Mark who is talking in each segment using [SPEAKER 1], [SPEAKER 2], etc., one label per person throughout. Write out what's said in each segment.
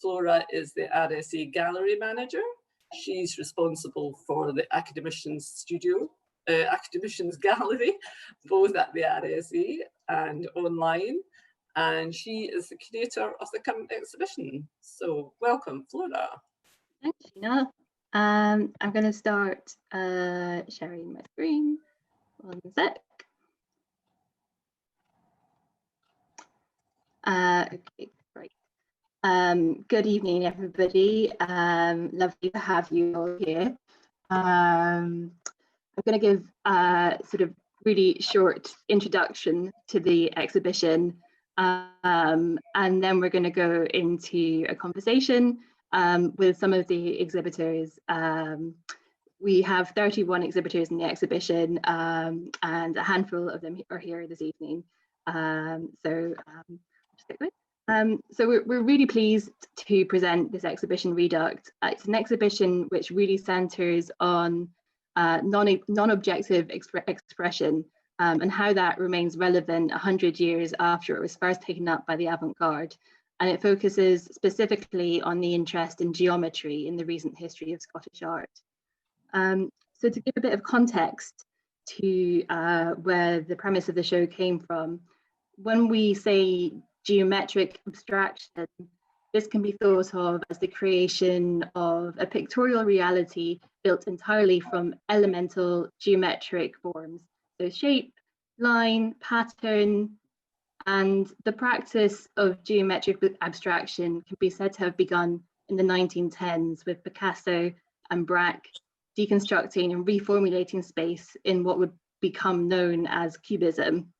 [SPEAKER 1] Flora is the RSA Gallery Manager. She's responsible for the Academicians Studio, Academicians Gallery, both at the RSA and online. And she is the curator of the current exhibition. So welcome, Flora.
[SPEAKER 2] Thanks, Sheena. I'm going to start sharing my screen. One sec. Okay, great. Good evening, everybody. Lovely to have you all here. I'm going to give a sort of really short introduction to the exhibition, and then we're going to go into a conversation with some of the exhibitors. We have 31 exhibitors in the exhibition, and a handful of them are here this evening. So we're really pleased to present this exhibition, Reduct. It's an exhibition which really centres on non-objective expression and how that remains relevant 100 years after it was first taken up by the avant-garde. And it focuses specifically on the interest in geometry in the recent history of Scottish art. So to give a bit of context to where the premise of the show came from, when we say geometric abstraction, this can be thought of as the creation of a pictorial reality built entirely from elemental geometric forms. So shape, line, pattern, and the practice of geometric abstraction can be said to have begun in the 1910s with Picasso and Braque deconstructing and reformulating space in what would become known as Cubism.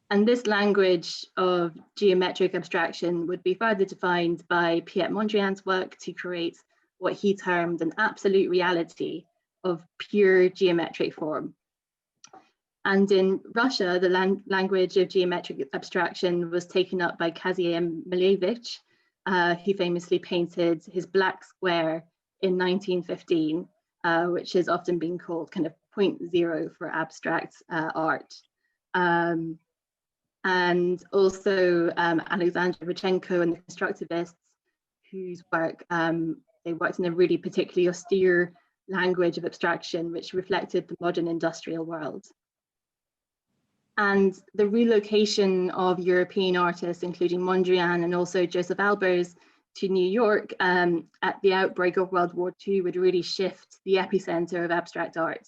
[SPEAKER 2] And this language of geometric abstraction would be further defined by Piet Mondrian's work to create what he termed an absolute reality of pure geometric form. And in Russia, the language of geometric abstraction was taken up by Kazim Malevich. He famously painted his black square in 1915, which has often been called kind of point zero for abstract art. And also Alexander Rodchenko and the constructivists, whose work, they worked in a really particularly austere language of abstraction, which reflected the modern industrial world. And the relocation of European artists, including Mondrian and also Joseph Albers, to New York at the outbreak of World War II would really shift the epicenter of abstract art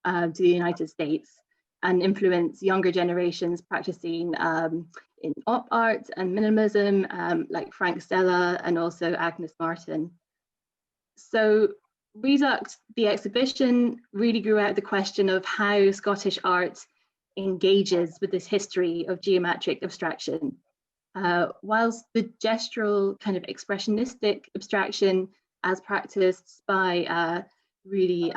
[SPEAKER 2] to the United States and influence younger generations practicing in op art and minimalism, like Frank Stella and also Agnes Martin. So Reduct, the exhibition, really grew out the question of how Scottish art engages with this history of geometric abstraction. Whilst the gestural kind of expressionistic abstraction as practiced by really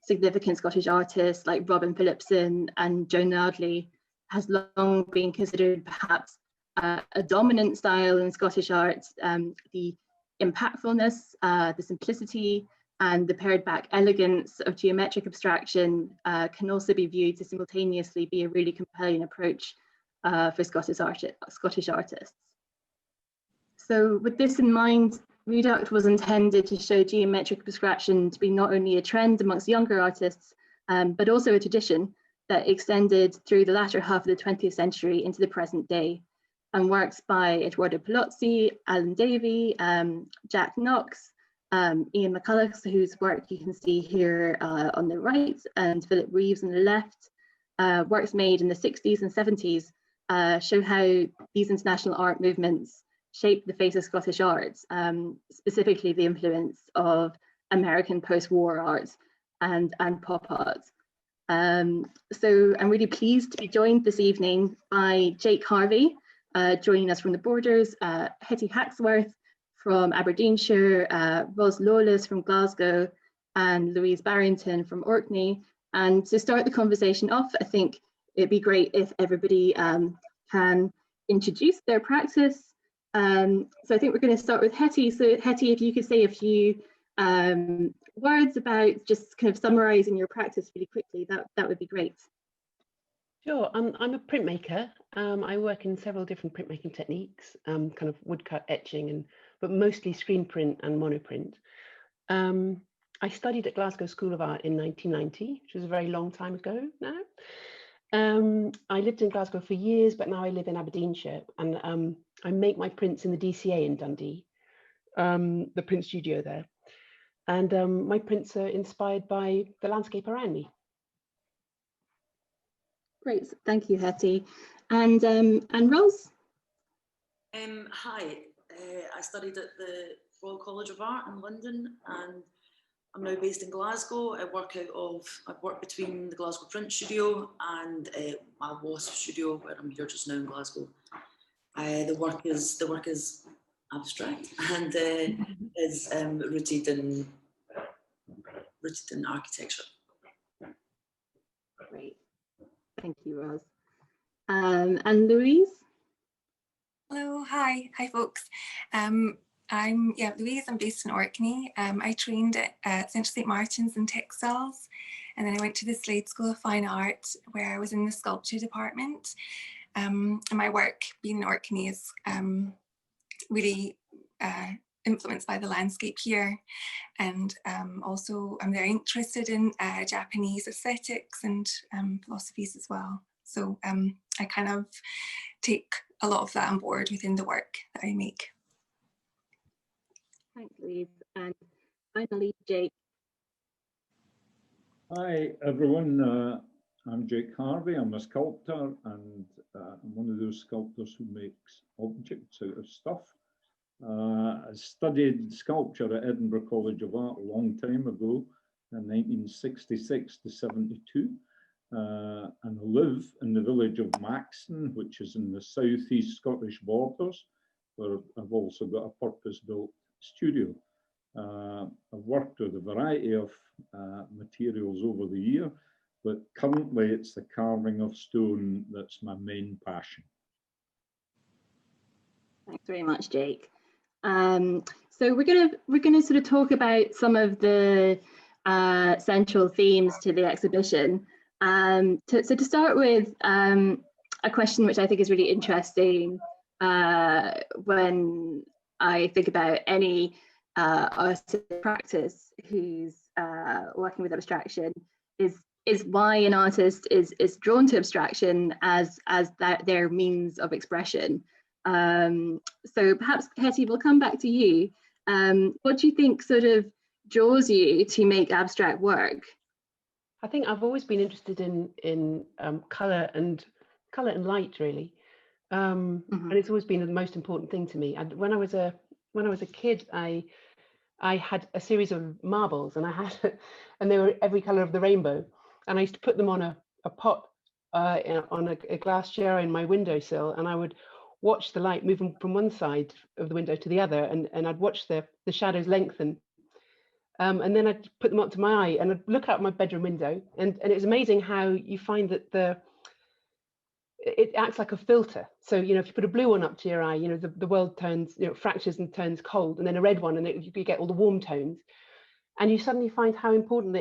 [SPEAKER 2] significant Scottish artists like Robin Phillipson and Joan Nardley has long been considered perhaps a dominant style in Scottish art, the impactfulness, the simplicity, and the pared back elegance of geometric abstraction can also be viewed to simultaneously be a really compelling approach for Scottish artists. So with this in mind, Reduct was intended to show geometric abstraction to be not only a trend amongst younger artists, but also a tradition that extended through the latter half of the 20th century into the present day. And works by Eduardo Palozzi, Alan Davey, Jack Knox, Ian McCulloch, whose work you can see here on the right, and Philip Reeves on the left, works made in the 60s and 70s show how these international art movements shaped the face of Scottish art, specifically the influence of American post-war art and pop art. So I'm really pleased to be joined this evening by Jake Harvey, joining us from the Borders, Hetty Haxworth from Aberdeenshire, Lawless from Glasgow, and Louise Barrington from Orkney. And to start the conversation off, I think it'd be great if everybody can introduce their practice. So I think we're going to start with Hetty. So Hetty, if you could say a few words about just kind of summarising your practice really quickly, that would be great.
[SPEAKER 3] Sure, I'm a printmaker. I work in several different printmaking techniques, kind of woodcut, etching and but mostly screen print and monoprint. I studied at Glasgow School of Art in 1990, which was a very long time ago now. I lived in Glasgow for years, but now I live in Aberdeenshire, and I make my prints in the DCA in Dundee, the print studio there. And my prints are inspired by the landscape around me.
[SPEAKER 2] Great, thank you, Hetty. And Ros?
[SPEAKER 4] Hi, I studied at the Royal College of Art in London, and I'm now based in Glasgow. I work between the Glasgow Print Studio and my WASP studio, where I'm here just now in Glasgow. The work is abstract and is rooted in architecture.
[SPEAKER 2] Great, thank you, Ros. And Louise?
[SPEAKER 5] Hello, hi folks. I'm Louise, I'm based in Orkney. I trained at Central St Martin's in textiles, and then I went to the Slade School of Fine Art where I was in the sculpture department. And my work being in Orkney is really influenced by the landscape here. And also I'm very interested in Japanese aesthetics and philosophies as well. So I kind of take a lot of that on board within the work that I make.
[SPEAKER 2] Thanks, Louise. And finally, Jake.
[SPEAKER 6] Hi, everyone. I'm Jake Harvey. I'm a sculptor, and I'm one of those sculptors who makes objects out of stuff. I studied sculpture at Edinburgh College of Art a long time ago, in 1966 to 72. And I live in the village of Maxton, which is in the southeast Scottish borders, where I've also got a purpose-built studio. I've worked with a variety of materials over the year, but currently it's the carving of stone that's my main passion.
[SPEAKER 2] Thanks very much, Jake. So we're gonna sort of talk about some of the central themes to the exhibition. So to start with, a question which I think is really interesting when I think about any artistic practice who's working with abstraction is why an artist is drawn to abstraction as their means of expression. So perhaps Hetty, we'll come back to you. What do you think sort of draws you to make abstract work?
[SPEAKER 3] I think I've always been interested in colour and light, really, and it's always been the most important thing to me. And when I was a kid, I had a series of marbles, and they were every colour of the rainbow, and I used to put them on a pot on a glass jar in my windowsill, and I would watch the light moving from one side of the window to the other, and I'd watch the shadows lengthen. And then I'd put them up to my eye and I'd look out my bedroom window, and it was amazing how you find that it acts like a filter. So, you know, if you put a blue one up to your eye, you know, the world turns, you know, fractures and turns cold, and then a red one, and you get all the warm tones. And you suddenly find how important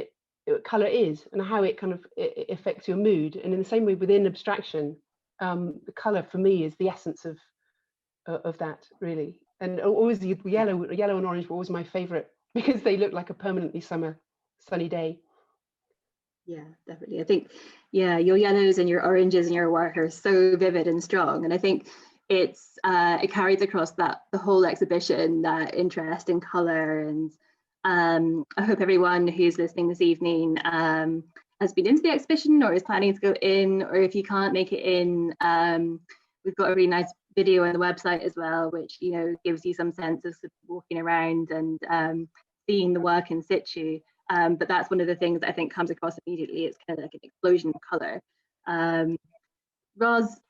[SPEAKER 3] colour is and how it kind of it affects your mood. And in the same way within abstraction, the colour for me is the essence of that, really. And always the yellow and orange were always my favourite, because they look like a permanently sunny day.
[SPEAKER 2] Yeah, definitely. I think, yeah, your yellows and your oranges and your work are so vivid and strong. And I think it carries across the whole exhibition, that interest in colour. And I hope everyone who's listening this evening has been into the exhibition or is planning to go in, or if you can't make it in, we've got a really nice video on the website as well, which, you know, gives you some sense of walking around and seeing the work in situ. But that's one of the things that I think comes across immediately. It's kind of like an explosion of colour. Ros,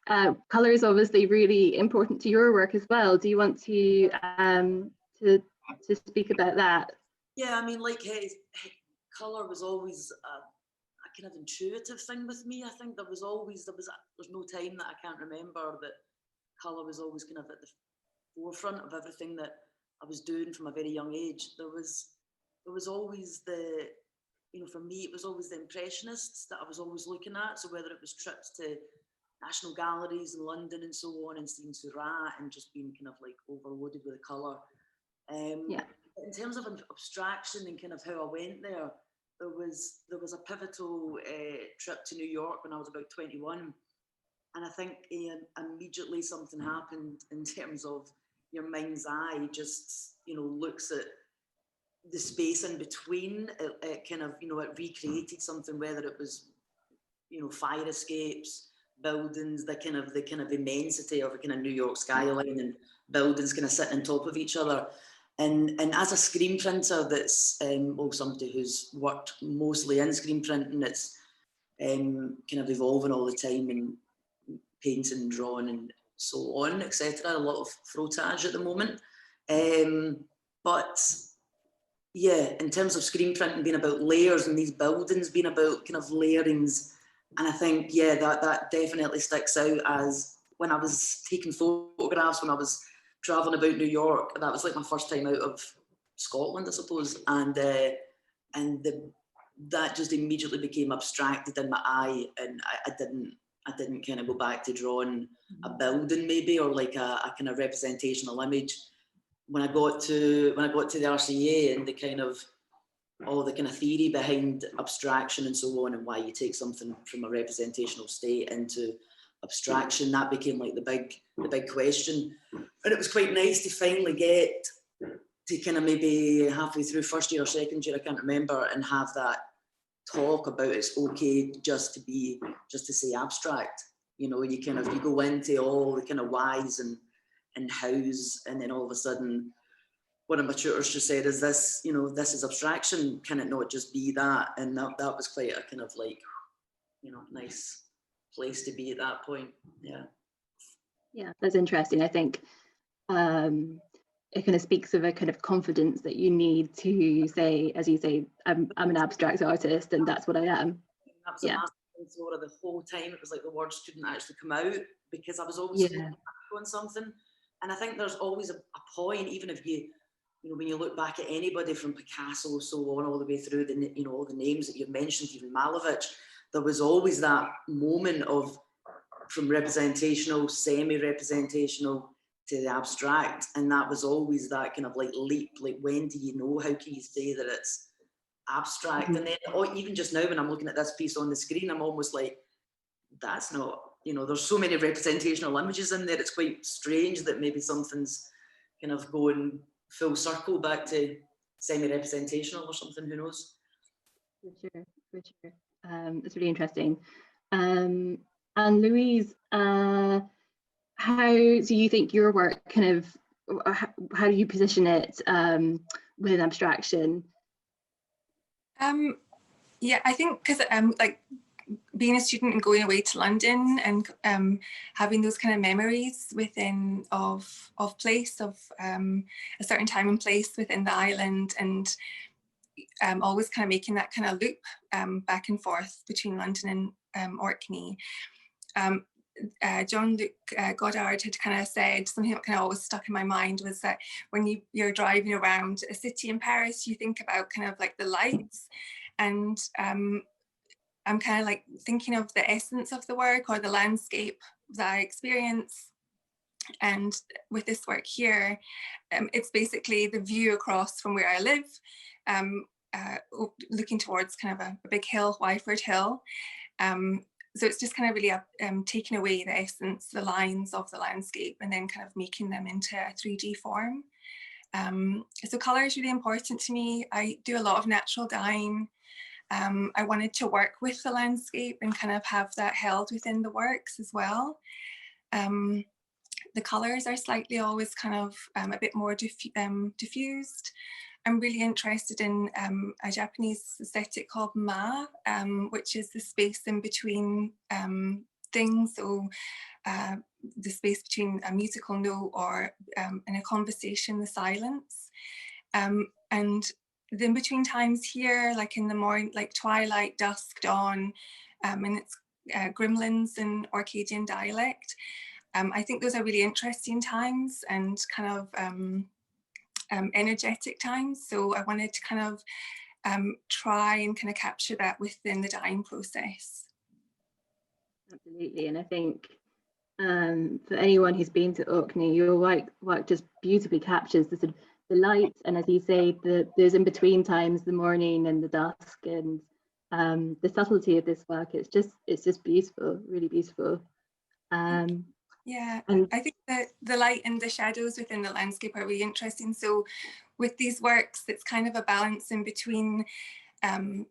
[SPEAKER 2] colour is obviously really important to your work as well. Do you want to speak about that?
[SPEAKER 4] Yeah, I mean, like, colour was always a kind of intuitive thing with me. I think there's no time that I can't remember that colour was always kind of at the forefront of everything that I was doing from a very young age. There was always for me, it was always the Impressionists that I was always looking at. So whether it was trips to national galleries in London and so on, and seeing Seurat and just being kind of like overloaded with the colour,
[SPEAKER 2] Yeah.
[SPEAKER 4] In terms of abstraction and kind of how I went there, there was a pivotal trip to New York when I was about 21. And I think immediately something happened in terms of your mind's eye just, you know, looks at the space in between. It kind of, you know, it recreated something, whether it was, you know, fire escapes, buildings, the kind of immensity of a kind of New York skyline and buildings kind of sitting on top of each other. And as a screen printer that's, somebody who's worked mostly in screen printing, it's kind of evolving all the time and painting, drawing and so on, etc. A lot of frottage at the moment. But yeah, in terms of screen printing being about layers and these buildings being about kind of layerings, and I think, yeah, that definitely sticks out as when I was taking photographs, when I was traveling about New York. That was like my first time out of Scotland, I suppose, and that just immediately became abstracted in my eye, and I didn't kind of go back to drawing a building maybe, or like a kind of representational image. When I got to the RCA and the kind of all the kind of theory behind abstraction and so on, and why you take something from a representational state into abstraction, that became like the big question. And it was quite nice to finally get to kind of maybe halfway through first year or second year, I can't remember, and have that talk about it's okay just to say abstract. You know, you go into all the kind of whys and hows, and then all of a sudden one of my tutors just said, is this, you know, this is abstraction, can it not just be that? And that was quite a kind of like, you know, nice place to be at that point. Yeah,
[SPEAKER 2] that's interesting. I think it kind of speaks of a kind of confidence that you need to say, as you say, I'm an abstract artist and that's what I am.
[SPEAKER 4] That was a massive thing, Flora. The whole time it was like the words couldn't actually come out because I was always on something. And I think there's always a point, even if you know, when you look back at anybody from Picasso, so on, all the way through the, you know, all the names that you've mentioned, even Malevich, there was always that moment of from representational, semi-representational to the abstract, and that was always that kind of like leap, like when do you know, how can you say that it's abstract? And then even just now when I'm looking at this piece on the screen, I'm almost like, that's not, you know, there's so many representational images in there, it's quite strange that maybe something's kind of going full circle back to semi-representational or something, who knows?
[SPEAKER 2] For sure. It's really interesting. And Louise, how do you think your work kind of, how do you position it within abstraction?
[SPEAKER 5] Yeah, I think because like being a student and going away to London and having those kind of memories within of place, of a certain time and place within the island, and always kind of making that kind of loop back and forth between London and Orkney. Jean-Luc Godard had kind of said something that kind of always stuck in my mind, was that when you're driving around a city in Paris, you think about kind of like the lights, and I'm kind of like thinking of the essence of the work or the landscape that I experience. And with this work here, it's basically the view across from where I live, looking towards kind of a big hill, Wyford Hill. So it's just kind of really taking away the essence, the lines of the landscape, and then kind of making them into a 3D form. So colour is really important to me. I do a lot of natural dyeing. I wanted to work with the landscape and kind of have that held within the works as well. The colours are slightly always kind of a bit more diffused. I'm really interested in a Japanese aesthetic called ma, which is the space in between things. So the space between a musical note or in a conversation, the silence. And the in-between times here, like in the morning, like twilight, dusk, dawn, and it's Gremlins in Orcadian dialect. I think those are really interesting times and kind of energetic times. So I wanted to kind of try and kind of capture that within the dyeing process.
[SPEAKER 2] Absolutely, and I think for anyone who's been to Orkney, your work just beautifully captures the sort of the light, and as you say, there's in between times, the morning and the dusk, and the subtlety of this work. It's just beautiful, really beautiful.
[SPEAKER 5] Yeah,
[SPEAKER 2] and
[SPEAKER 5] I think that the light and the shadows within the landscape are really interesting. So with these works, it's kind of a balance in between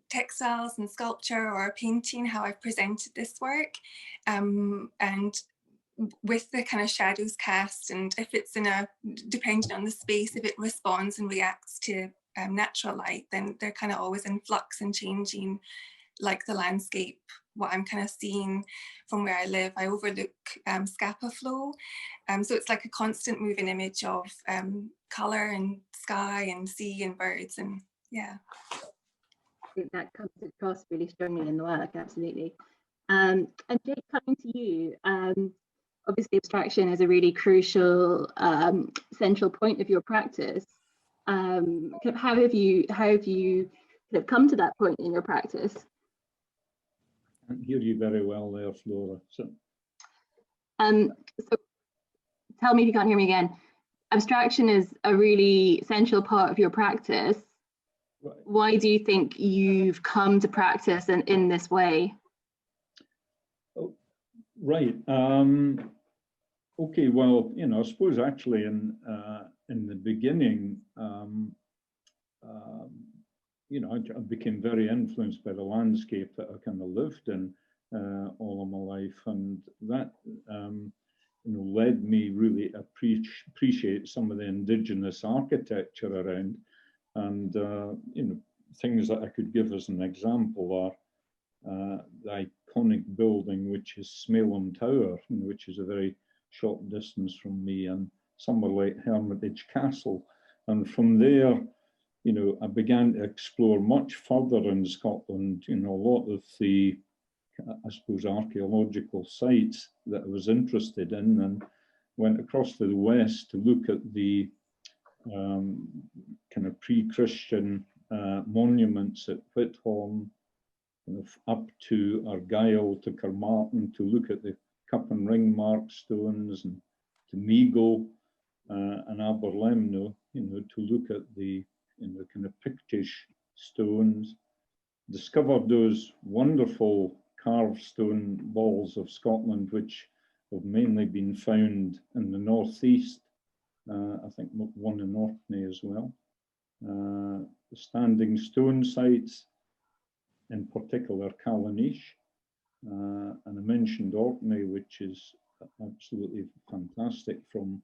[SPEAKER 5] textiles and sculpture or painting, how I've presented this work, and with the kind of shadows cast, and if it's depending on the space, if it responds and reacts to natural light, then they're kind of always in flux and changing, like the landscape, what I'm kind of seeing from where I live. I overlook Scapa Flow, so it's like a constant moving image of colour and sky and sea and birds, and yeah.
[SPEAKER 2] I think that comes across really strongly in the work, absolutely. And Jake, coming to you, obviously abstraction is a really crucial central point of your practice. How have you come to that point in your practice?
[SPEAKER 6] I can't hear you very well there, Flora. So
[SPEAKER 2] tell me if you can't hear me again. Abstraction is a really central part of your practice. Right. Why do you think you've come to practice in this way?
[SPEAKER 6] Oh, right. Okay. Well, I suppose actually in the beginning, I became very influenced by the landscape that I kind of lived in all of my life, and that led me really to appreciate some of the indigenous architecture around. And things that I could give as an example are the iconic building, which is Smailham Tower, which is a very short distance from me, and somewhere like Hermitage Castle. And from there, I began to explore much further in Scotland, a lot of the, I suppose, archaeological sites that I was interested in, and went across to the west to look at the kind of pre-Christian monuments at Whithorn, up to Argyll, to Carmarthen, to look at the cup and ring mark stones, and to Meagle and Aberlemno, to look at the kind of Pictish stones, discovered those wonderful carved stone balls of Scotland, which have mainly been found in the northeast. I think one in Orkney as well. The standing stone sites, in particular Callanish, and I mentioned Orkney, which is absolutely fantastic from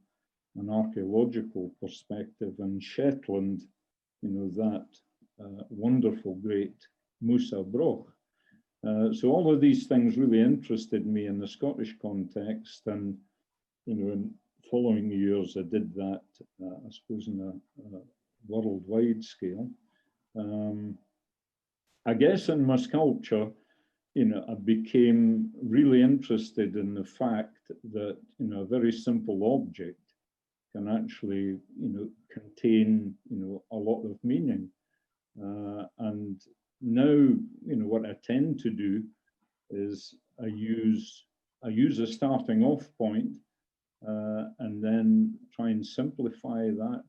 [SPEAKER 6] an archaeological perspective, and Shetland, that wonderful great Musa Broch. So all of these things really interested me in the Scottish context, and in following years I did that, I suppose, in a worldwide scale. I guess in my sculpture, I became really interested in the fact that a very simple object can actually contain a lot of meaning, and now what I tend to do is I use a starting off point, and then try and simplify that,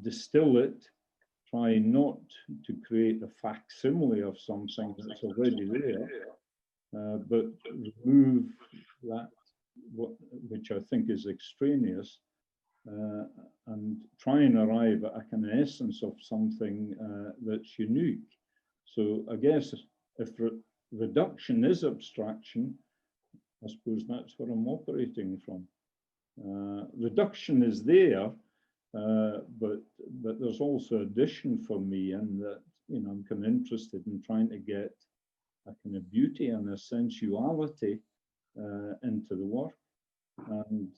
[SPEAKER 6] distill it, try not to create a facsimile of something that's already there, but remove that which I think is extraneous, and try and arrive at a kind of essence of something that's unique. So I guess if reduction is abstraction, I suppose that's what I'm operating from. Reduction is there, but there's also addition for me, in that I'm kind of interested in trying to get a kind of beauty and a sensuality into the work. And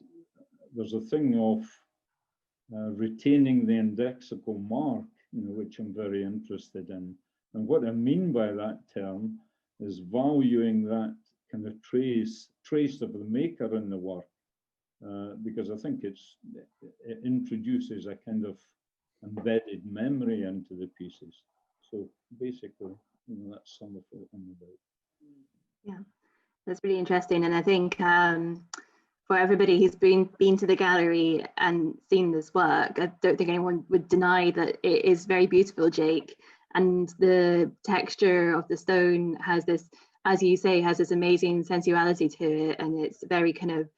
[SPEAKER 6] there's a thing of retaining the indexical mark, which I'm very interested in. And what I mean by that term is valuing that kind of trace of the maker in the work, because I think it introduces a kind of embedded memory into the pieces. So basically, that's some of what I'm about.
[SPEAKER 2] Yeah, that's really interesting. And I think for everybody who's been to the gallery and seen this work, I don't think anyone would deny that it is very beautiful, Jake. And the texture of the stone has this, as you say, has this amazing sensuality to it, and it's very kind of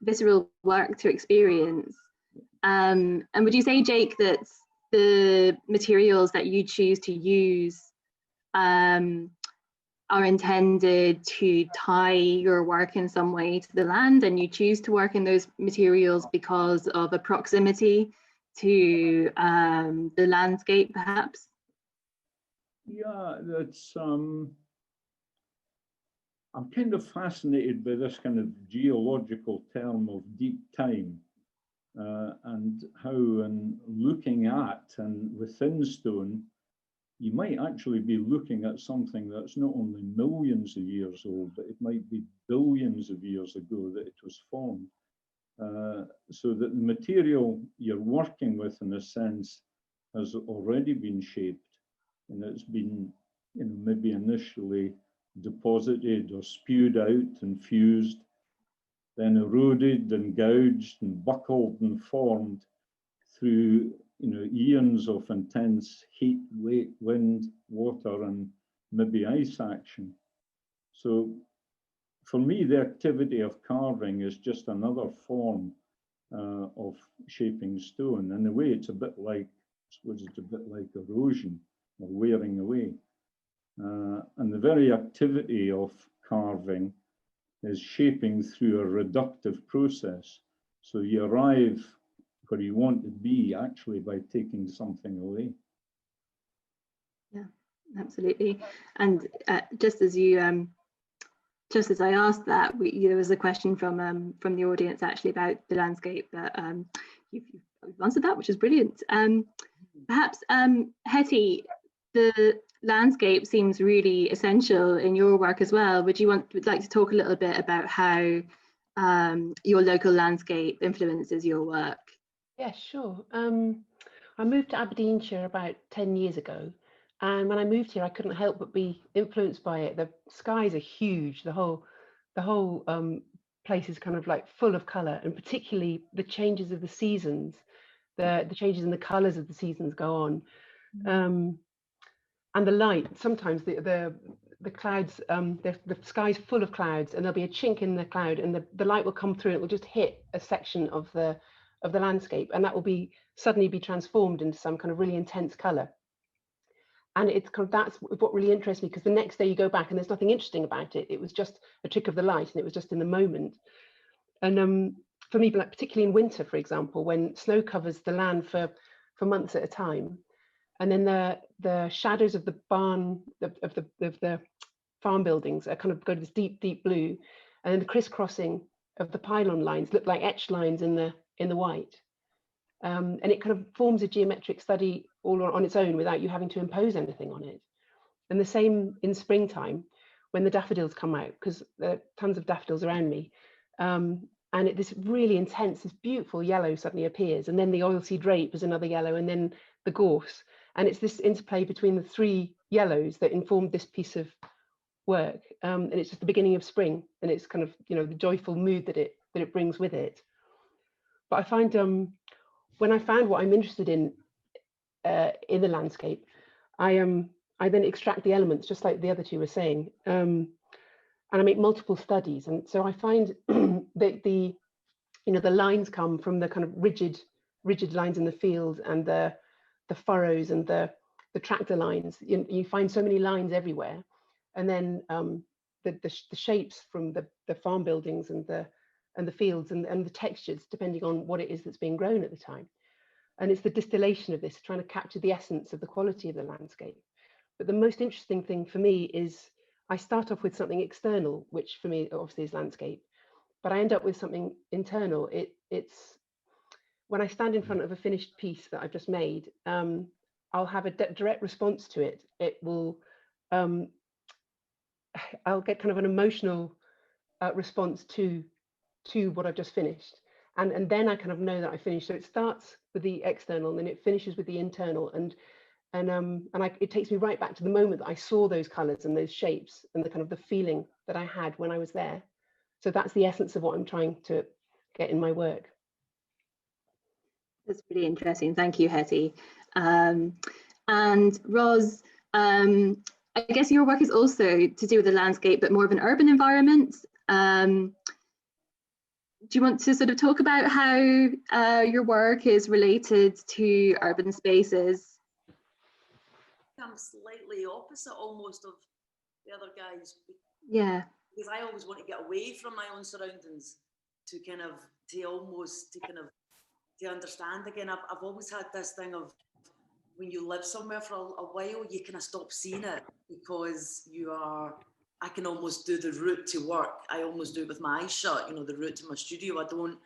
[SPEAKER 2] visceral work to experience. And would you say, Jake, that the materials that you choose to use are intended to tie your work in some way to the land, and you choose to work in those materials because of a proximity to the landscape, perhaps?
[SPEAKER 6] Yeah, that's I'm kind of fascinated by this kind of geological term of deep time, and how in looking at and within stone, you might actually be looking at something that's not only millions of years old, but it might be billions of years ago that it was formed. So that the material you're working with, in a sense, has already been shaped, and it's been, maybe initially deposited or spewed out and fused, then eroded and gouged and buckled and formed through eons of intense heat, weight, wind, water, and maybe ice action. So for me, the activity of carving is just another form of shaping stone. In a way, it's a bit like, erosion or wearing away. And the very activity of carving is shaping through a reductive process. So you arrive where you want to be actually by taking something away.
[SPEAKER 2] Yeah, absolutely. And just as I asked that, there was a question from the audience actually about the landscape, that you've answered that, which is brilliant. Perhaps Hetty, the landscape seems really essential in your work as well. Would like to talk a little bit about how your local landscape influences your work?
[SPEAKER 3] Yeah, sure. I moved to Aberdeenshire about 10 years ago. And when I moved here, I couldn't help but be influenced by it. The skies are huge. The whole place is kind of like full of colour, and particularly the changes of the seasons, the changes in the colours of the seasons go on. And the light, sometimes the clouds, the sky's full of clouds, and there'll be a chink in the cloud, and the light will come through, and it will just hit a section of the landscape, and that will suddenly be transformed into some kind of really intense colour. And it's kind of, that's what really interests me, because the next day you go back and there's nothing interesting about it. It was just a trick of the light, and it was just in the moment. And for me, like particularly in winter, for example, when snow covers the land for months at a time, and then the shadows of the barn, of the farm buildings are kind of go to this deep, deep blue, and then the crisscrossing of the pylon lines look like etched lines in the white. And it kind of forms a geometric study all on its own without you having to impose anything on it. And the same in springtime when the daffodils come out, because there are tons of daffodils around me. And this really intense, this beautiful yellow suddenly appears, and then the oilseed rape is another yellow, and then the gorse. And it's this interplay between the three yellows that informed this piece of work. And it's just the beginning of spring, and it's kind of, the joyful mood that it brings with it. But I find when I found what I'm interested in the landscape, I then extract the elements, just like the other two were saying, and I make multiple studies. And so I find that the lines come from the kind of rigid lines in the field, and the furrows and the tractor lines. You find so many lines everywhere, and then the shapes from the farm buildings and the fields and the textures, depending on what it is that's being grown at the time. And it's the distillation of this, trying to capture the essence of the quality of the landscape. But the most interesting thing for me is I start off with something external, which for me obviously is landscape, but I end up with something internal. It's when I stand in front of a finished piece that I've just made, I'll have a direct response to it. It will, I'll get kind of an emotional response to what I've just finished. And then I kind of know that I finished. So it starts with the external, and then it finishes with the internal. And it takes me right back to the moment that I saw those colours and those shapes, and the kind of the feeling that I had when I was there. So that's the essence of what I'm trying to get in my work.
[SPEAKER 2] That's really interesting. Thank you, Hetty. And Ros, I guess your work is also to do with the landscape, but more of an urban environment. Do you want to sort of talk about how your work is related to urban spaces?
[SPEAKER 4] I'm slightly opposite almost of the other guys.
[SPEAKER 2] Yeah.
[SPEAKER 4] Because I always want to get away from my own surroundings to kind of, to understand again. I've always had this thing of when you live somewhere for a while, you kind of stop seeing it because I can almost do the route to work. I almost do it with my eyes shut, you know, the route to my studio. I don't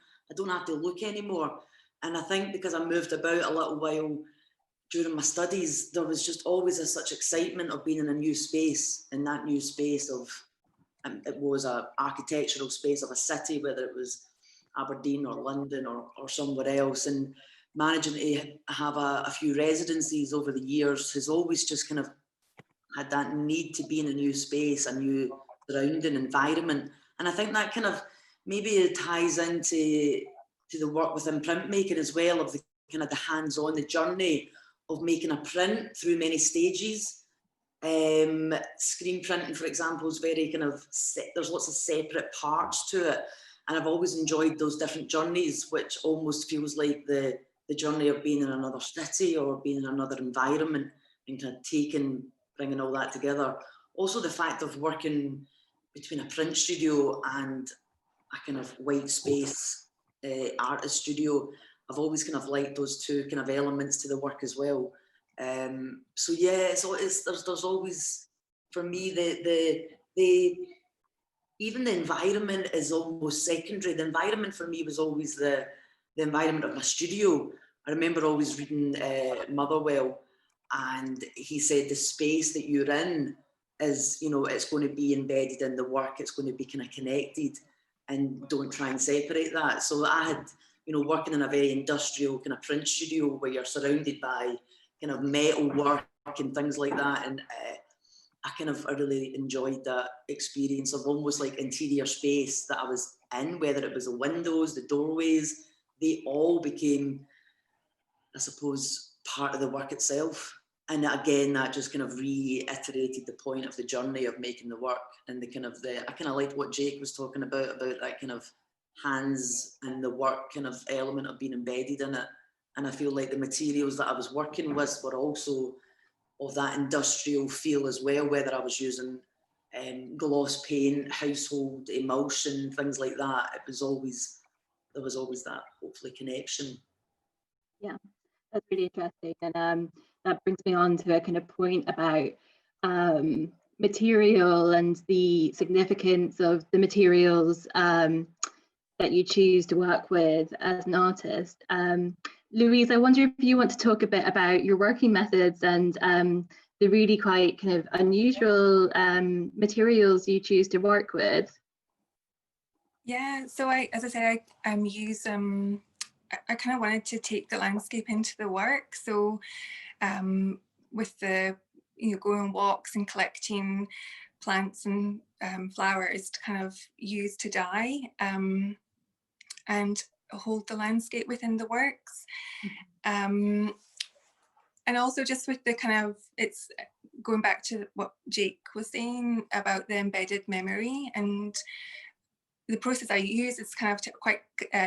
[SPEAKER 4] have to look anymore. And I think because I moved about a little while during my studies, there was just always such excitement of being in a new space, and that new space of, it was an architectural space of a city, whether it was Aberdeen or London or somewhere else. And managing to have a few residencies over the years has always just kind of had that need to be in a new space, a new surrounding environment. And I think that kind of maybe it ties into the work within printmaking as well, of the kind of the hands-on, the journey of making a print through many stages. Screen printing, for example, is very kind of, there's lots of separate parts to it. And I've always enjoyed those different journeys, which almost feels like the journey of being in another city or being in another environment, and kind of bringing all that together. Also the fact of working between a print studio and a kind of white space artist studio, I've always kind of liked those two kind of elements to the work as well. So yeah, there's always, for me, even the environment is almost secondary. The environment for me was always the environment of my studio. I remember always reading Motherwell, and he said the space that you're in is, you know, it's going to be embedded in the work, it's going to be kind of connected, and don't try and separate that. So I had, you know, working in a very industrial kind of print studio where you're surrounded by kind of metal work and things like that, and I really enjoyed that experience of almost like interior space that I was in, whether it was the windows, the doorways, they all became, I suppose, part of the work itself. And again, that just kind of reiterated the point of the journey of making the work, and I kind of liked what Jake was talking about that kind of hands and the work kind of element of being embedded in it. And I feel like the materials that I was working with were also of that industrial feel as well, whether I was using gloss paint, household emulsion, things like that. There was always that, hopefully, connection.
[SPEAKER 2] Yeah, that's really interesting. And that brings me on to a kind of point about material and the significance of the materials that you choose to work with as an artist. Louise, I wonder if you want to talk a bit about your working methods and the really quite kind of unusual materials you choose to work with.
[SPEAKER 5] Yeah, so as I said, I use I kind of wanted to take the landscape into the work. So with the, you know, going on walks and collecting plants and flowers to kind of use to dye and hold the landscape within the works. And also just with the kind of, it's going back to what Jake was saying about the embedded memory, and the process I use is kind of quite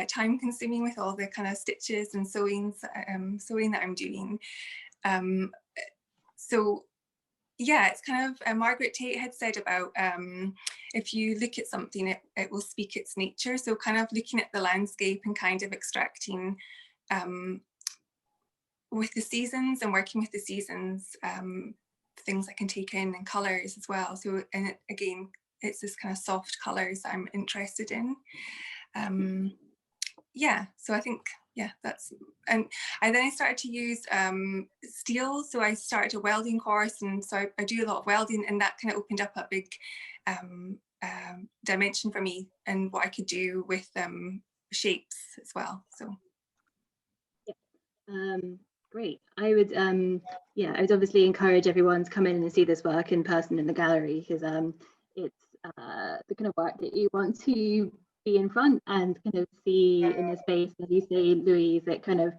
[SPEAKER 5] time consuming with all the kind of stitches and sewing that I'm doing. So yeah, it's kind of, Margaret Tate had said about if you look at something, it will speak its nature. So kind of looking at the landscape and kind of extracting with the seasons and working with the seasons, things I can take in and colours as well. So, and again, it's this kind of soft colours I'm interested in. Yeah, so I think, yeah, that's, and then I started to use steel. So I started a welding course, and so I do a lot of welding, and that kind of opened up a big dimension for me and what I could do with shapes as well. So
[SPEAKER 2] yeah. Great. I would yeah, I would obviously encourage everyone to come in and see this work in person in the gallery, because it's the kind of work that you want to be in front and kind of see in the space, as you say, Louise, it kind of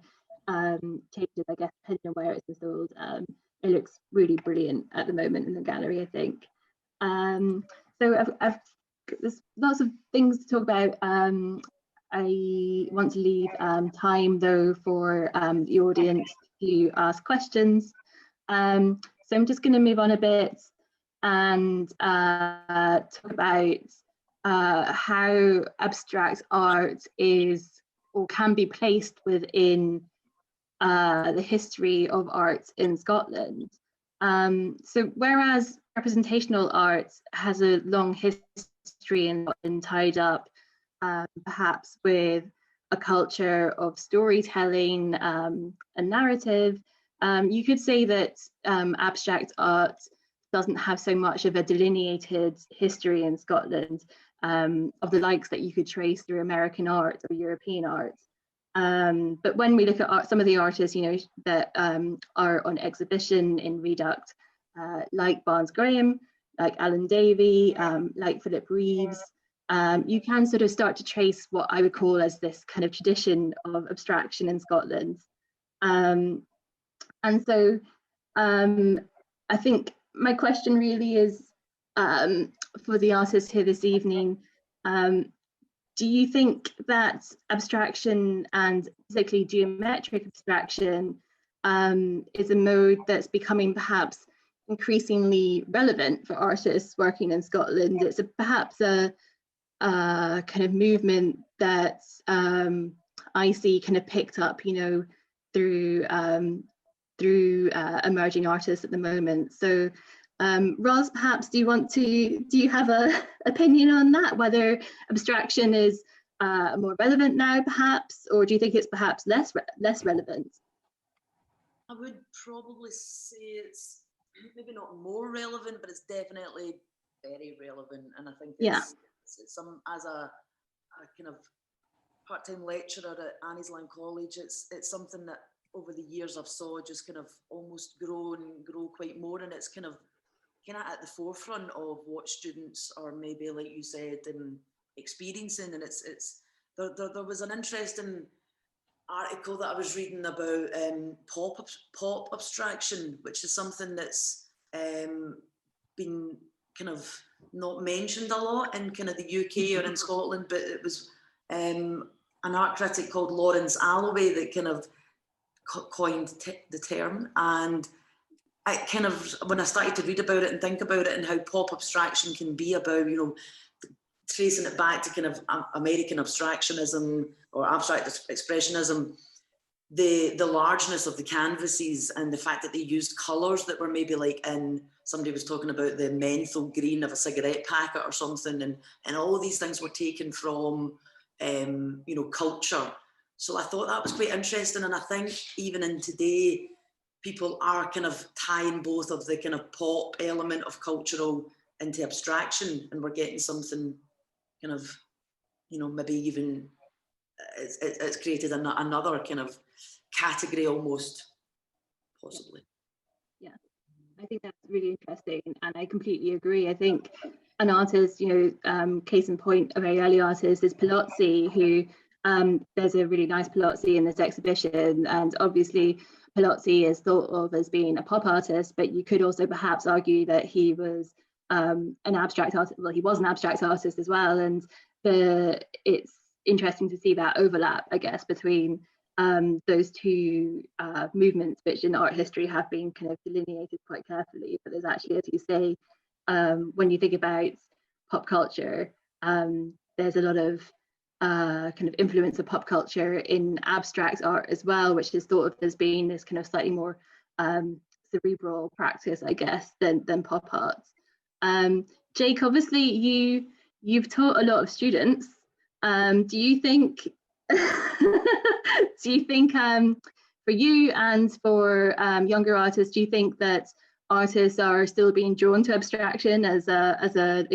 [SPEAKER 2] changes, I guess, depending on where it's installed. It looks really brilliant at the moment in the gallery, I think. So there's lots of things to talk about. I want to leave time though for the audience to ask questions. So I'm just going to move on a bit and talk about how abstract art is or can be placed within the history of art in Scotland. So whereas representational art has a long history and been tied up perhaps with a culture of storytelling and narrative, you could say that abstract art doesn't have so much of a delineated history in Scotland of the likes that you could trace through American art or European art. But when we look at art, some of the artists, you know, that are on exhibition in Reduct, like Barnes Graham, like Alan Davey, like Philip Reeves, you can sort of start to trace what I would call as this kind of tradition of abstraction in Scotland. And so I think my question really is for the artists here this evening, do you think that abstraction, and particularly geometric abstraction, is a mode that's becoming perhaps increasingly relevant for artists working in Scotland? It's perhaps a kind of movement that I see kind of picked up, you know, through emerging artists at the moment. So Ros, perhaps do you have a opinion on that, whether abstraction is more relevant now perhaps, or do you think it's perhaps less relevant?
[SPEAKER 4] I would probably say it's maybe not more relevant, but it's definitely very relevant. And I think it's some, as a kind of part-time lecturer at Annie's Land College, it's something that over the years I've saw just kind of almost grow quite more, and it's kind of at the forefront of what students are maybe, like you said, experiencing. And there was an interesting article that I was reading about pop abstraction, which is something that's been kind of not mentioned a lot in kind of the UK or in Scotland, but it was an art critic called Lawrence Alloway that kind of coined the term. And I kind of, when I started to read about it and think about it and how pop abstraction can be about, you know, tracing it back to kind of American abstractionism or abstract expressionism, the largeness of the canvases and the fact that they used colours that were maybe like somebody was talking about the menthol green of a cigarette packet or something, and all these things were taken from, you know, culture. So I thought that was quite interesting, and I think even in today, people are kind of tying both of the kind of pop element of cultural into abstraction, and we're getting something kind of, you know, maybe even it's created another kind of category almost, possibly.
[SPEAKER 2] Yeah, I think that's really interesting, and I completely agree. I think an artist, you know, case in point, a very early artist is Palozzi, who there's a really nice Palozzi in this exhibition, and obviously Palozzi is thought of as being a pop artist, but you could also perhaps argue that he was an abstract artist. Well, he was an abstract artist as well, and it's interesting to see that overlap, I guess, between those two movements, which in art history have been kind of delineated quite carefully. But there's actually, as you say, when you think about pop culture, there's a lot of kind of influence of pop culture in abstract art as well, which is thought of as being this kind of slightly more cerebral practice, I guess, than pop art. Jake, obviously you've taught a lot of students. Do you think for you and for younger artists, do you think that artists are still being drawn to abstraction as a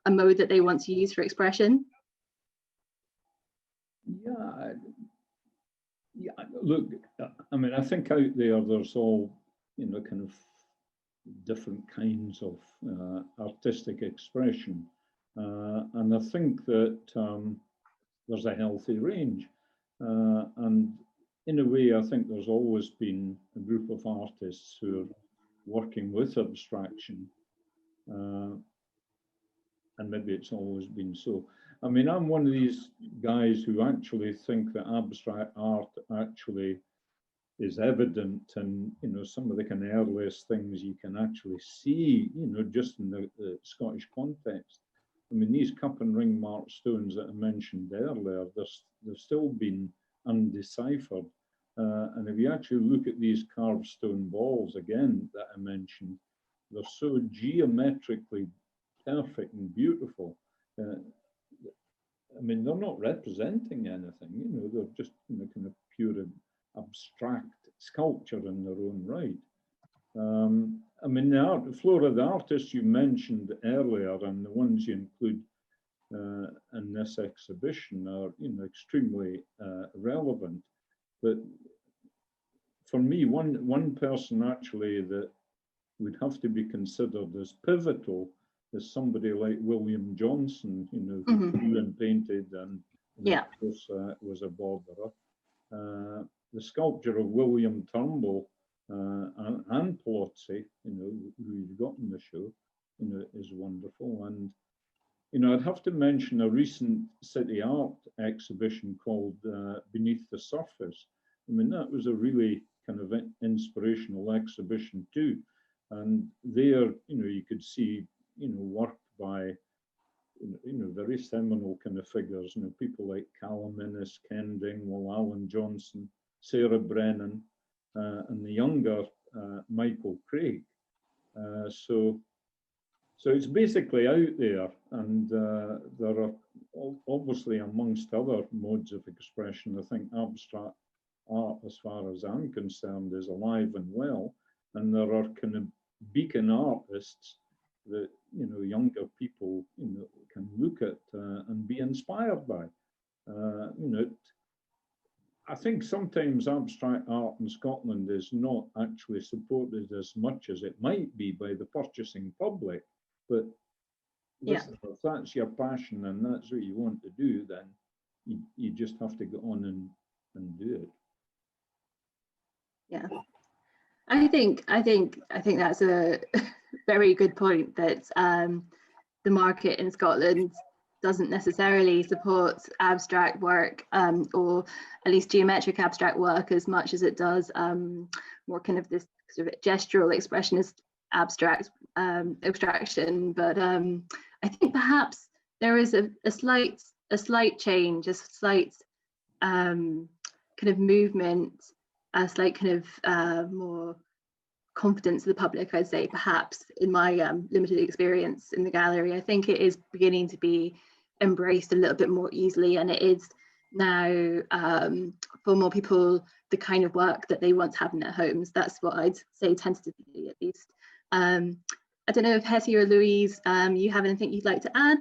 [SPEAKER 2] mode that they want to use for expression?
[SPEAKER 6] Yeah, look, I mean, I think out there's all, you know, kind of different kinds of artistic expression. I think that there's a healthy range. And in a way, I think there's always been a group of artists who are working with abstraction. And maybe it's always been so. I mean, I'm one of these guys who actually think that abstract art actually is evident, and some of the kind of earliest things you can actually see, just in the Scottish context. I mean, these cup and ring marked stones that I mentioned earlier, they've still been undeciphered. And if you actually look at these carved stone balls again that I mentioned, they're so geometrically perfect and beautiful. I mean, they're not representing anything, they're just kind of pure abstract sculpture in their own right. I mean, Flora, the artists you mentioned earlier and the ones you include in this exhibition are, extremely relevant. But for me, one person actually that would have to be considered as pivotal is somebody like William Johnson, who drew and painted, and of course was a borderer. The sculpture of William Turnbull and Polozzi, who you've got in the show, is wonderful. And I'd have to mention a recent city art exhibition called Beneath the Surface. I mean, that was a really kind of inspirational exhibition too. And there, you could see, work by, very seminal kind of figures, people like Callum Innes, Ken Dingwall, Alan Johnson, Sarah Brennan, and the younger Michael Craig. So it's basically out there, and there are obviously, amongst other modes of expression, I think abstract art, as far as I'm concerned, is alive and well, and there are kind of beacon artists that younger people can look at and be inspired by. I think sometimes abstract art in Scotland is not actually supported as much as it might be by the purchasing public. But listen, if that's your passion and that's what you want to do, then you just have to go on and do it.
[SPEAKER 2] Yeah, I think that's a very good point, that the market in Scotland doesn't necessarily support abstract work, or at least geometric abstract work, as much as it does more kind of this sort of gestural expressionist abstract abstraction. But I think perhaps there is a slight change, a slight kind of movement, a slight kind of more confidence of the public, I'd say, perhaps, in my limited experience in the gallery. I think it is beginning to be embraced a little bit more easily, and it is now for more people the kind of work that they want to have in their homes. That's what I'd say, tentatively at least. I don't know if Hetty or Louise, you have anything you'd like to add?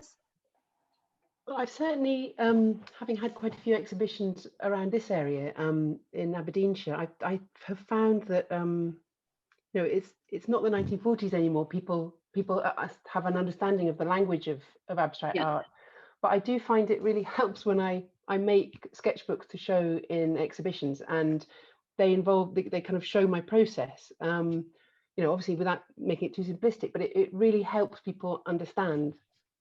[SPEAKER 3] Well, I've certainly, having had quite a few exhibitions around this area in Aberdeenshire, I have found that it's not the 1940s anymore. People have an understanding of the language of abstract art, but I do find it really helps when I make sketchbooks to show in exhibitions, and they kind of show my process. Obviously without making it too simplistic, but it really helps people understand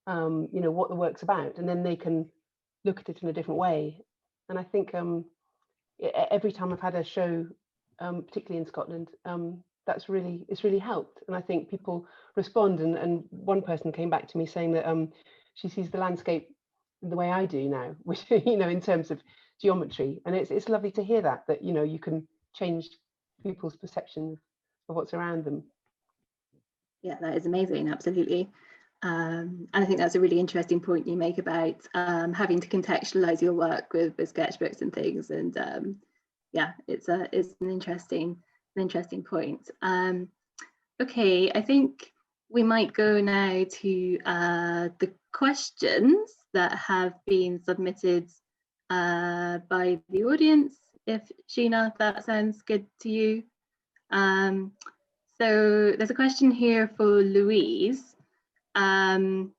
[SPEAKER 3] what the work's about, and then they can look at it in a different way. And I think every time I've had a show, particularly in Scotland, it's really helped, and I think people respond. And one person came back to me saying that she sees the landscape the way I do now, which in terms of geometry, and it's lovely to hear that you can change people's perception of what's around them.
[SPEAKER 2] Yeah, that is amazing, absolutely. And I think that's a really interesting point you make about having to contextualize your work with sketchbooks and things. And it's an interesting point. Okay, I think we might go now to the questions that have been submitted by the audience. If Sheena, that sounds good to you. So there's a question here for Louise. So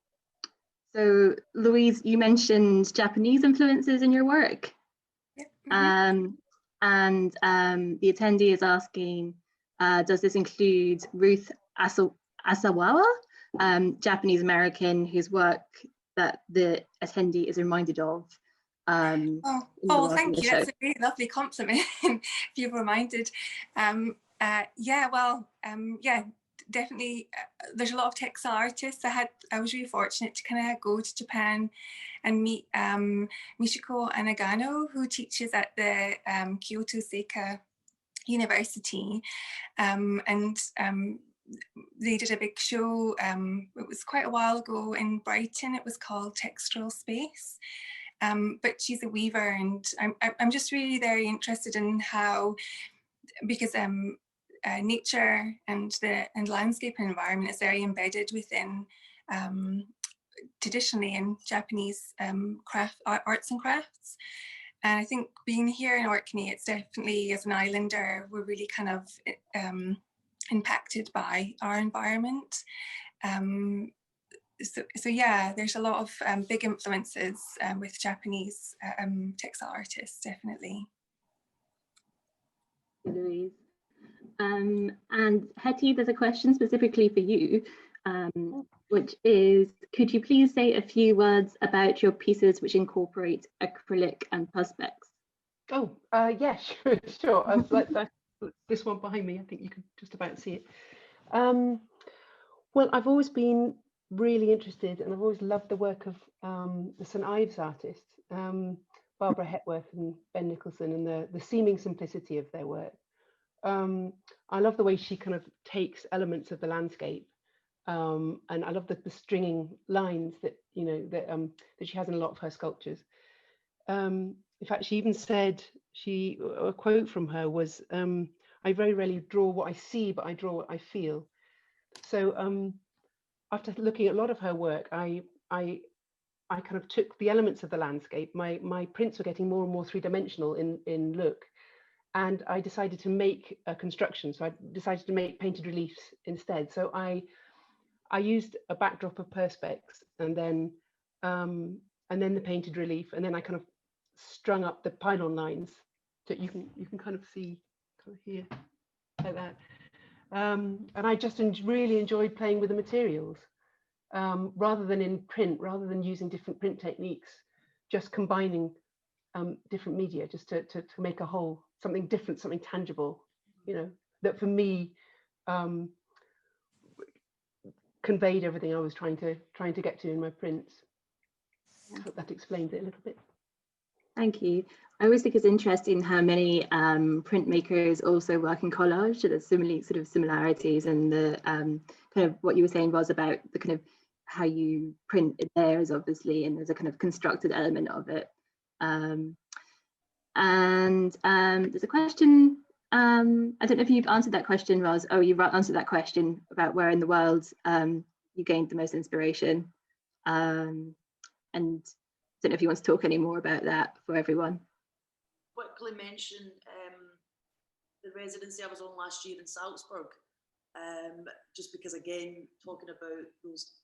[SPEAKER 2] So Louise, you mentioned Japanese influences in your work.
[SPEAKER 5] Yep.
[SPEAKER 2] And the attendee is asking, does this include Ruth Asawawa, Japanese American, whose work that the attendee is reminded of?
[SPEAKER 5] Thank you. That's a really lovely compliment. If you've reminded. Yeah, definitely. There's a lot of textile artists. I was really fortunate to kind of go to Japan and meet Michiko Anagano, who teaches at the Kyoto Seika University, and they did a big show. It was quite a while ago in Brighton. It was called Textile Space. But she's a weaver, and I'm just really very interested in how, because nature and landscape and environment is very embedded within traditionally in Japanese arts and crafts. And I think being here in Orkney, it's definitely, as an islander, we're really kind of impacted by our environment. So yeah, there's a lot of big influences with Japanese textile artists, definitely.
[SPEAKER 2] Louise. And Hetty, there's a question specifically for you, which is, could you please say a few words about your pieces which incorporate acrylic and perspex?
[SPEAKER 3] Oh, yeah, sure. Like this one behind me, I think you can just about see it. Well, I've always been really interested, and I've always loved the work of the St. Ives artists, Barbara Hepworth and Ben Nicholson, and the seeming simplicity of their work. I love the way she kind of takes elements of the landscape, and I love the stringing lines that that she has in a lot of her sculptures. In fact, she even said, a quote from her was, "I very rarely draw what I see, but I draw what I feel." So after looking at a lot of her work, I kind of took the elements of the landscape. My prints were getting more and more three-dimensional in look, and I decided to make a construction. So I decided to make painted reliefs instead. So I used a backdrop of perspex, and then the painted relief, and then I kind of strung up the pylon lines that you can kind of see kind of here like that. And I just really enjoyed playing with the materials, rather than in print, rather than using different print techniques, just combining different media just to make a whole, something different, something tangible, that for me conveyed everything I was trying to get to in my prints. I hope that explains it a little bit.
[SPEAKER 2] Thank you. I always think it's interesting how many printmakers also work in collage. So there's sort of similarities, and the kind of what you were saying was about the kind of how you print in layers, obviously, and there's a kind of constructed element of it. There's a question. I don't know if you've answered that question, Ros. Oh, you've answered that question about where in the world you gained the most inspiration. And I don't know if you want to talk any more about that for everyone.
[SPEAKER 4] Quickly mention the residency I was on last year in Salzburg, just because, again, talking about those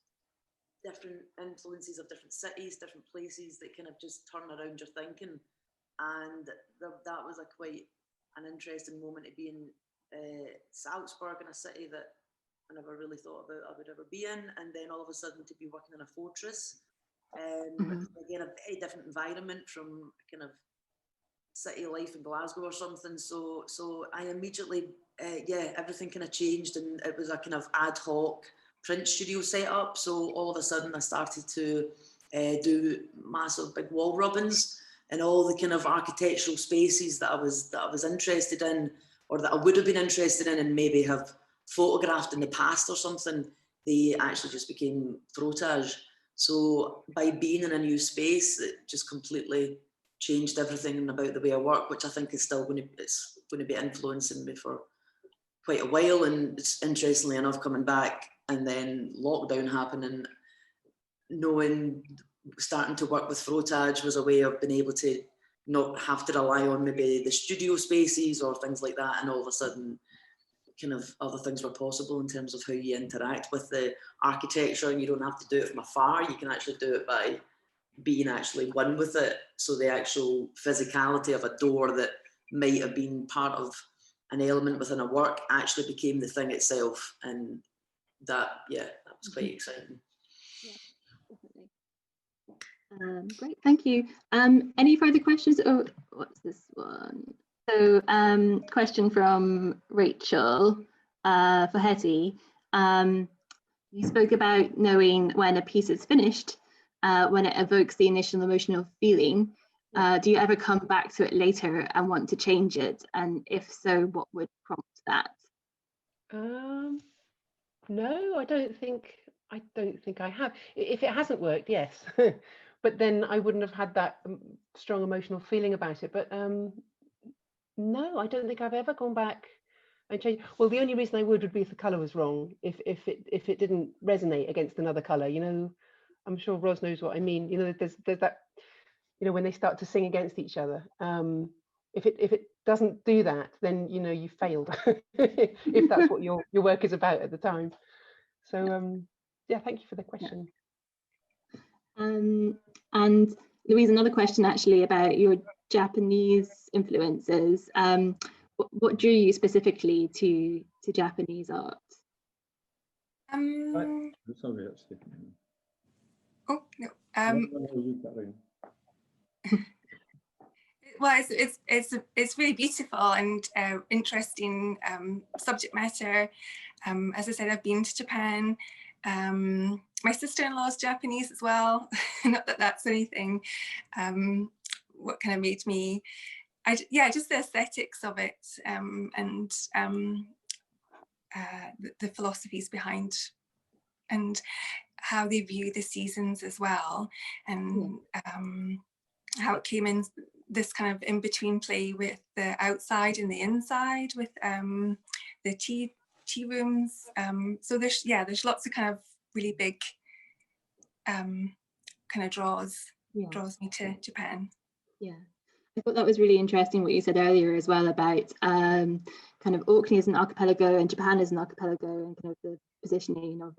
[SPEAKER 4] different influences of different cities, different places that kind of just turn around your thinking, and that was quite an interesting moment to be in Salzburg, in a city that I never really thought about I would ever be in, and then all of a sudden to be working in a fortress. Again, a very different environment from kind of city life in Glasgow or something. So I immediately, everything kind of changed, and it was a kind of ad hoc print studio set up. So all of a sudden I started to do massive big wall rubbings and all the kind of architectural spaces that I was interested in, or that I would have been interested in and maybe have photographed in the past or something. They actually just became frottage. So by being in a new space, it just completely changed everything about the way I work, which I think is still going to be influencing me for quite a while. And it's interestingly enough coming back, and then lockdown happening, starting to work with frottage was a way of being able to not have to rely on maybe the studio spaces or things like that, and all of a sudden kind of other things were possible in terms of how you interact with the architecture, and you don't have to do it from afar. You can actually do it by being actually one with it. So the actual physicality of a door that might have been part of an element within a work actually became the thing itself, and that, yeah, that was quite exciting.
[SPEAKER 2] Yeah, definitely. Great, thank you. Any further questions? Oh, what's this one? So, question from Rachel for Hetty. You spoke about knowing when a piece is finished, when it evokes the initial emotional feeling. Do you ever come back to it later and want to change it? And if so, what would prompt that?
[SPEAKER 3] No, I don't think I have. If it hasn't worked, yes, but then I wouldn't have had that strong emotional feeling about it. But no, I don't think I've ever gone back and changed. Well, the only reason I would be if the colour was wrong, if it didn't resonate against another colour. You know, I'm sure Ros knows what I mean. You know, there's that, you know, when they start to sing against each other. If it doesn't do that, then, you know, you failed. If that's what your work is about at the time. So yeah, thank you for the question.
[SPEAKER 2] And Louise, another question actually about your Japanese influences. What drew you specifically to Japanese art?
[SPEAKER 6] Sorry,
[SPEAKER 5] Oh no. Well, it's really beautiful and interesting subject matter. As I said, I've been to Japan. My sister-in-law is Japanese as well. Not that that's anything. What kind of made me, yeah, just the aesthetics of it, and the philosophies behind, and how they view the seasons as well, and how it came in this kind of in-between play with the outside and the inside, with the tea rooms. So there's lots of kind of really big kind of draws me to Japan. Yeah,
[SPEAKER 2] I thought that was really interesting what you said earlier as well about kind of Orkney as an archipelago and Japan as an archipelago, and kind of the positioning of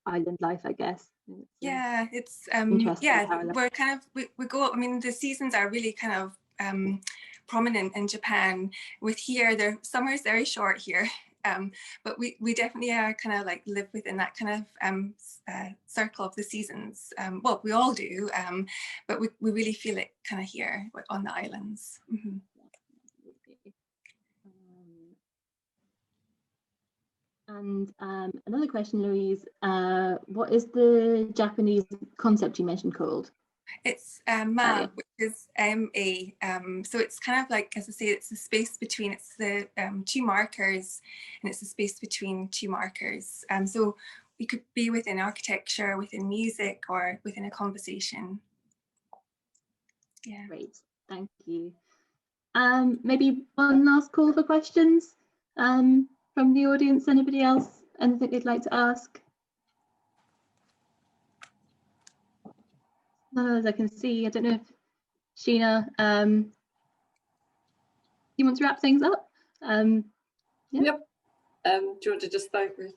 [SPEAKER 2] island life, I guess.
[SPEAKER 5] Yeah, it's
[SPEAKER 2] yeah,
[SPEAKER 5] we're kind of we go, I mean, the seasons are really kind of prominent in Japan. With here, their summer is very short here, but we definitely are kind of like live within that kind of circle of the seasons. Well, we all do, but we really feel it kind of here on the islands. Mm-hmm.
[SPEAKER 2] And another question, Louise, what is the Japanese concept you mentioned called?
[SPEAKER 5] It's Ma, which is M-A. So it's kind of like, as I say, it's the space between, it's the two markers, and it's the space between two markers. So you could be within architecture, within music, or within a conversation. Yeah.
[SPEAKER 2] Great, thank you. Maybe one last call for questions from the audience. Anybody else? Anything they'd like to ask? No, as I can see, I don't know if Sheena, you want to wrap things up? Yeah.
[SPEAKER 1] Yep. Do you want to just thank me?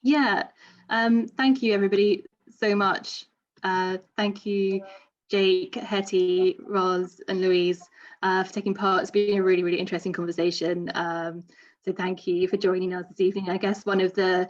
[SPEAKER 2] Yeah. Thank you, everybody, so much. Thank you, Jake, Hetty, Ros, and Louise, for taking part. It's been a really, really interesting conversation. So thank you for joining us this evening. I guess one of the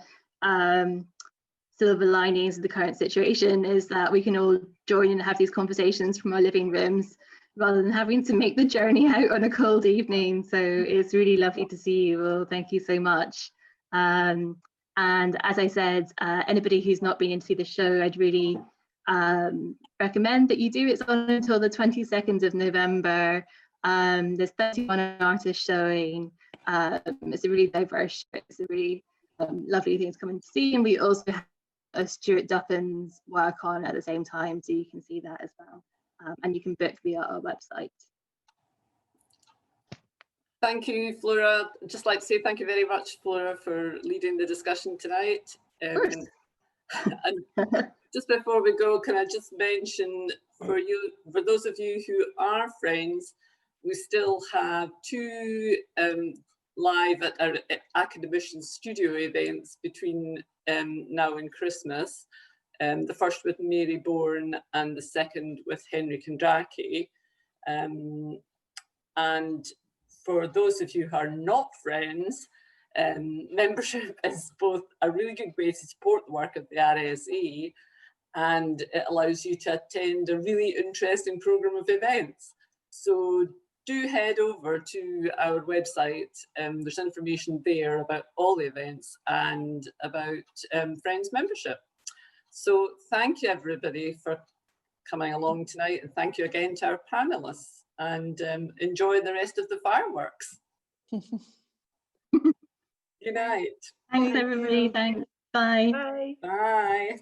[SPEAKER 2] silver linings of the current situation is that we can all join and have these conversations from our living rooms rather than having to make the journey out on a cold evening. So it's really lovely to see you all. Thank you so much. And as I said, anybody who's not been in to see the show, I'd really recommend that you do. It's on until the 22nd of November. There's 31 artists showing. It's a really diverse show. It's a really lovely thing to come and see. And we also have Stuart Duffin's work on at the same time, so you can see that as well. And you can book via our website.
[SPEAKER 1] Thank you, Flora. I'd just like to say thank you very much, Flora, for leading the discussion tonight. And just before we go, can I just mention for those of you who are friends, we still have two live at our academician studio events between now and Christmas. The first with Mary Bourne and the second with Henry Kondraki. And for those of you who are not friends, membership is both a really good way to support the work of the RSE, and it allows you to attend a really interesting programme of events. So do head over to our website. There's information there about all the events and about Friends membership. So thank you everybody for coming along tonight, and thank you again to our panelists, and enjoy the rest of the fireworks. Good night.
[SPEAKER 2] Thanks everybody, thanks, bye.
[SPEAKER 3] Bye.
[SPEAKER 1] Bye.